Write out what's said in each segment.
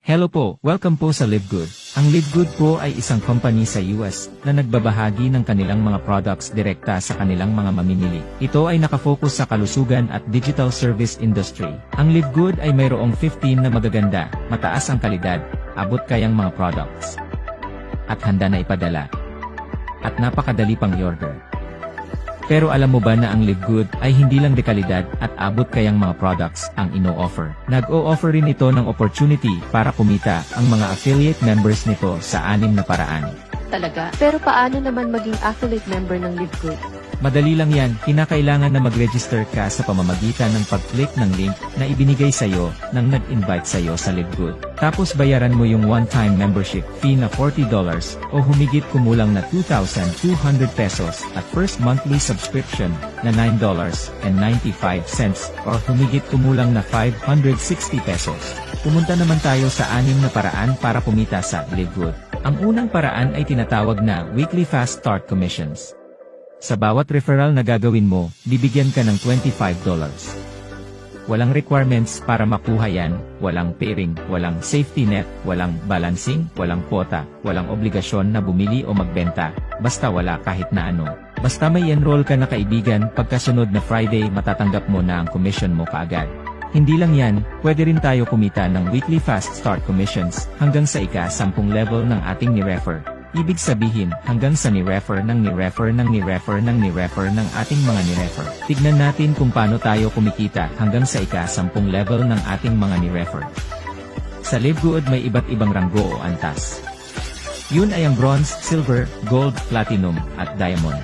Hello po, welcome po sa LiveGood. Ang LiveGood po ay isang company sa US na nagbabahagi ng kanilang mga products direkta sa kanilang mga mamimili. Ito ay nakafocus sa kalusugan at digital service industry. Ang LiveGood ay mayroong 15 na magaganda, mataas ang kalidad, abot kayang mga products. At handa na ipadala. At napakadali pang i-order. Pero alam mo ba na ang LiveGood ay hindi lang dekalidad at abot kayang mga products ang ino-offer. Nag-o-offer rin ito ng opportunity para kumita ang mga affiliate members nito sa 6 na paraan. Talaga? Pero paano naman maging affiliate member ng LiveGood? Madali lang yan, kinakailangan na mag-register ka sa pamamagitan ng pag-click ng link na ibinigay sa'yo ng nag-invite sa'yo sa LiveGood. Tapos bayaran mo yung one-time membership fee na $40 o humigit kumulang na 2,200 pesos at first monthly subscription na $9.95 or humigit kumulang na 560 pesos. Pumunta naman tayo sa 6 na paraan para kumita sa LiveGood. Ang unang paraan ay tinatawag na Weekly Fast Start Commissions. Sa bawat referral na gagawin mo, bibigyan ka ng $25. Walang requirements para makuha yan, walang pairing, walang safety net, walang balancing, walang quota, walang obligasyon na bumili o magbenta, basta wala kahit na ano. Basta may enroll ka na kaibigan, pagkasunod na Friday matatanggap mo na ang commission mo kaagad. Hindi lang yan, pwede rin tayo kumita ng Weekly Fast Start Commissions hanggang sa ika-10 level ng ating ni-refer. Ibig sabihin, hanggang sa ni-refer ng ni-refer ng ni-refer ng ni-refer ng ating mga ni-refer. Tignan natin kung paano tayo kumikita hanggang sa ika-10 level ng ating mga ni-refer. Sa LiveGood may iba't ibang ranggo o antas. Yun ay ang bronze, silver, gold, platinum, at diamond.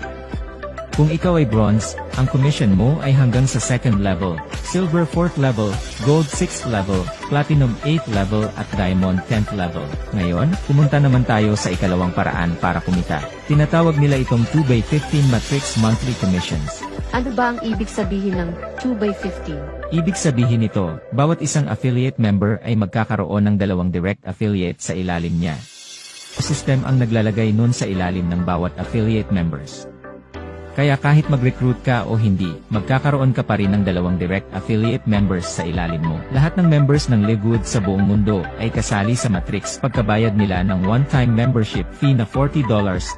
Kung ikaw ay bronze, ang commission mo ay hanggang sa 2nd level, silver 4th level, gold 6th level, platinum 8th level at diamond 10th level. Ngayon, pumunta naman tayo sa ikalawang paraan para kumita. Tinatawag nila itong 2x15 matrix monthly commissions. Ano ba ang ibig sabihin ng 2x15? Ibig sabihin nito, bawat isang affiliate member ay magkakaroon ng 2 direct affiliate sa ilalim niya. System ang naglalagay nun sa ilalim ng bawat affiliate members. Kaya kahit mag-recruit ka o hindi, magkakaroon ka pa rin ng 2 direct affiliate members sa ilalim mo. Lahat ng members ng LiveGood sa buong mundo ay kasali sa matrix pagkabayad nila ng one-time membership fee na $40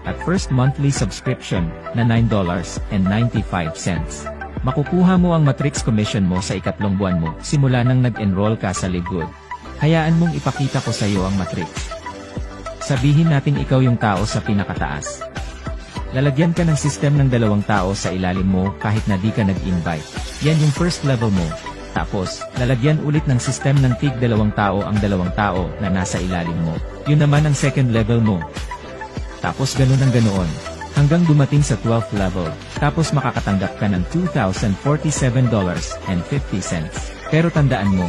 at first monthly subscription na $9.95. Makukuha mo ang matrix commission mo sa ikatlong buwan mo simula nang nag-enroll ka sa LiveGood. Hayaan mong ipakita ko sa iyo ang matrix. Sabihin natin ikaw yung tao sa pinakataas. Lalagyan ka ng system ng 2 tao sa ilalim mo kahit na di ka nag-invite. Yan yung first level mo. Tapos, lalagyan ulit ng system ng tig 2 tao ang 2 tao na nasa ilalim mo. Yun naman ang second level mo. Tapos ganun ang ganoon. Hanggang dumating sa 12th level. Tapos makakatanggap ka ng $2,047.50. Pero tandaan mo,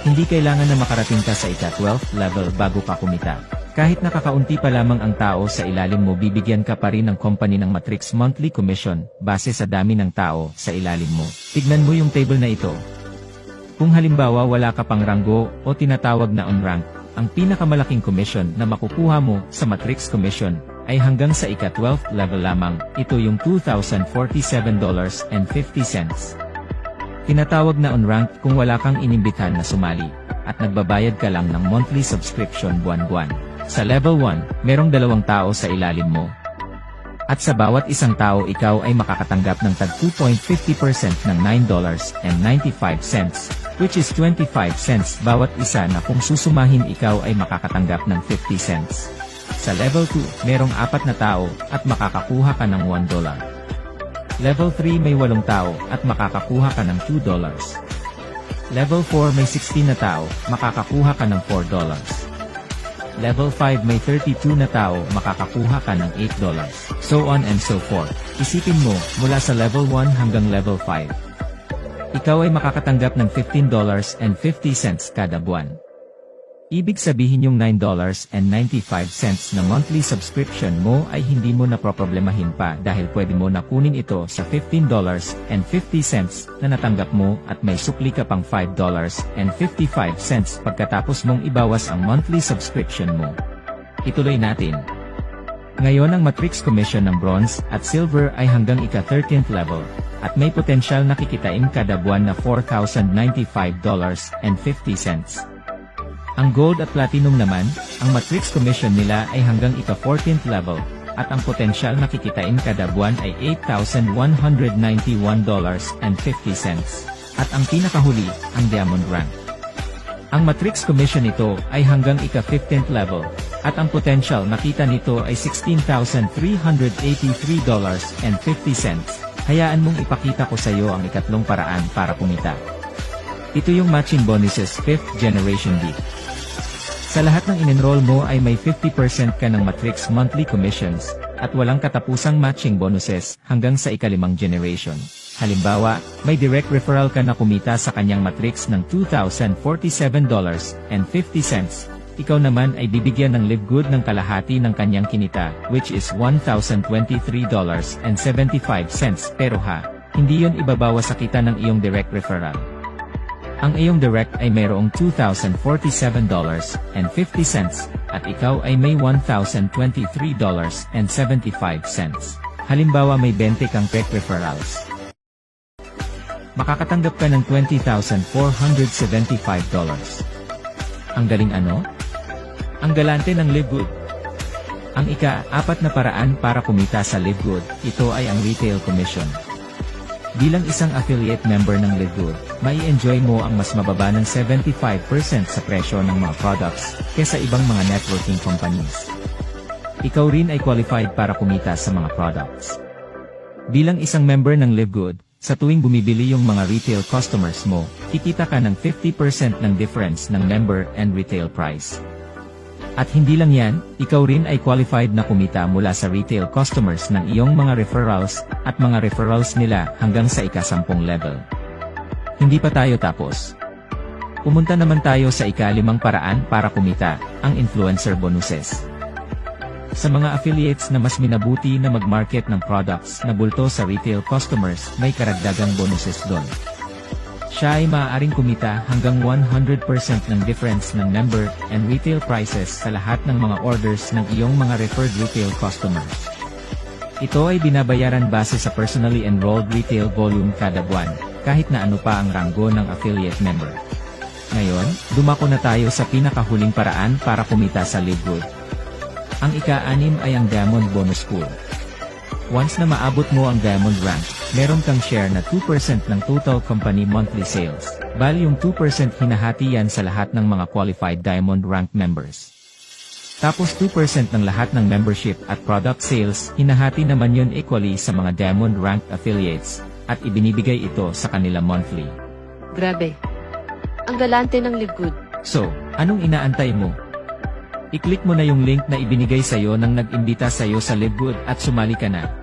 hindi kailangan na makarating ka sa ika-12th level bago ka kumita. Kahit nakakaunti pa lamang ang tao sa ilalim mo, bibigyan ka pa rin ng company ng matrix monthly commission base sa dami ng tao sa ilalim mo. Tignan mo yung table na ito. Kung halimbawa wala ka pang ranggo o tinatawag na on-rank, ang pinakamalaking commission na makukuha mo sa matrix commission ay hanggang sa ika-12th level lamang. Ito yung $2,047.50. Tinatawag na on-rank kung wala kang inimbitahan na sumali at nagbabayad ka lang ng monthly subscription buwan-buwan. Sa level 1, merong 2 tao sa ilalim mo. At sa bawat isang tao ikaw ay makakatanggap ng tag 2.50% ng $9.95, which is 25 cents bawat isa na kung susumahin ikaw ay makakatanggap ng 50 cents. Sa level 2, merong 4 na tao at makakakuha ka ng $1. Level 3 may 8 tao at makakakuha ka ng $2. Level 4 may 16 na tao, makakakuha ka ng $4. Level 5 may 32 na tao, makakakuha ka ng $8. So on and so forth. Isipin mo, mula sa level 1 hanggang level 5. Ikaw ay makakatanggap ng $15.50 kada buwan. Ibig sabihin yung $9.95 na monthly subscription mo ay hindi mo na problemahin pa dahil pwede mo na kunin ito sa $15.50 na natanggap mo at may sukli ka pang $5.55 pagkatapos mong ibawas ang monthly subscription mo. Ituloy natin. Ngayon ang matrix commission ng bronze at silver ay hanggang ika-13th level at may potensyal na kikitain kada buwan na $4,095.50. Ang Gold at Platinum naman, ang matrix commission nila ay hanggang ika-14th level, at ang potensyal na kikitain kada buwan ay $8,191.50. At ang pinakahuli, ang Diamond Rank. Ang matrix commission nito ay hanggang ika-15th level, at ang potential na kita nito ay $16,383.50. Hayaan mong ipakita ko sa iyo ang ikatlong paraan para kumita. Ito yung matching bonuses 5th generation D. Sa lahat ng in-enroll mo ay may 50% ka ng matrix monthly commissions, at walang katapusang matching bonuses hanggang sa ika-5 generation. Halimbawa, may direct referral ka na kumita sa kanyang matrix ng $2,047.50. Ikaw naman ay bibigyan ng Live Good ng kalahati ng kanyang kinita, which is $1,023.75. Pero hindi yon ibabawas sa kita ng iyong direct referral. Ang iyong direct ay mayroong $2,047.50, at ikaw ay may $1,023.75. Halimbawa may 20 kang direct referrals. Makakatanggap ka ng $20,475. Ang galing ano? Ang galante ng Live Good. Ang ika-4 na paraan para kumita sa Live Good, ito ay ang retail commission. Bilang isang affiliate member ng Live Good, mai-enjoy mo ang mas mababa ng 75% sa presyo ng mga products, kesa ibang mga networking companies. Ikaw rin ay qualified para kumita sa mga products. Bilang isang member ng Live Good, sa tuwing bumibili yung mga retail customers mo, kikita ka ng 50% ng difference ng member and retail price. At hindi lang yan, ikaw rin ay qualified na kumita mula sa retail customers ng iyong mga referrals, at mga referrals nila hanggang sa ika-10 level. Hindi pa tayo tapos. Pumunta naman tayo sa ika-5 paraan para kumita, ang influencer bonuses. Sa mga affiliates na mas minabuti na mag-market ng products na bulto sa retail customers, may karagdagang bonuses doon. Siya ay maaaring kumita hanggang 100% ng difference ng member and retail prices sa lahat ng mga orders ng iyong mga referred retail customers. Ito ay binabayaran base sa personally enrolled retail volume kada buwan, kahit na ano pa ang ranggo ng affiliate member. Ngayon, dumako na tayo sa pinakahuling paraan para kumita sa Live Good. Ang ika-6 ay ang Diamond Bonus Pool. Once na maabot mo ang Diamond Rank, meron kang share na 2% ng total company monthly sales. Bali yung 2% hinahati yan sa lahat ng mga qualified Diamond Rank members. Tapos 2% ng lahat ng membership at product sales, hinahati naman yun equally sa mga Diamond Rank affiliates, at ibinibigay ito sa kanila monthly. Grabe. Ang galante ng Live Good. So, anong inaantay mo? I-click mo na yung link na ibinigay sa'yo nang nag-imbita sa'yo sa Live Good at sumali ka na.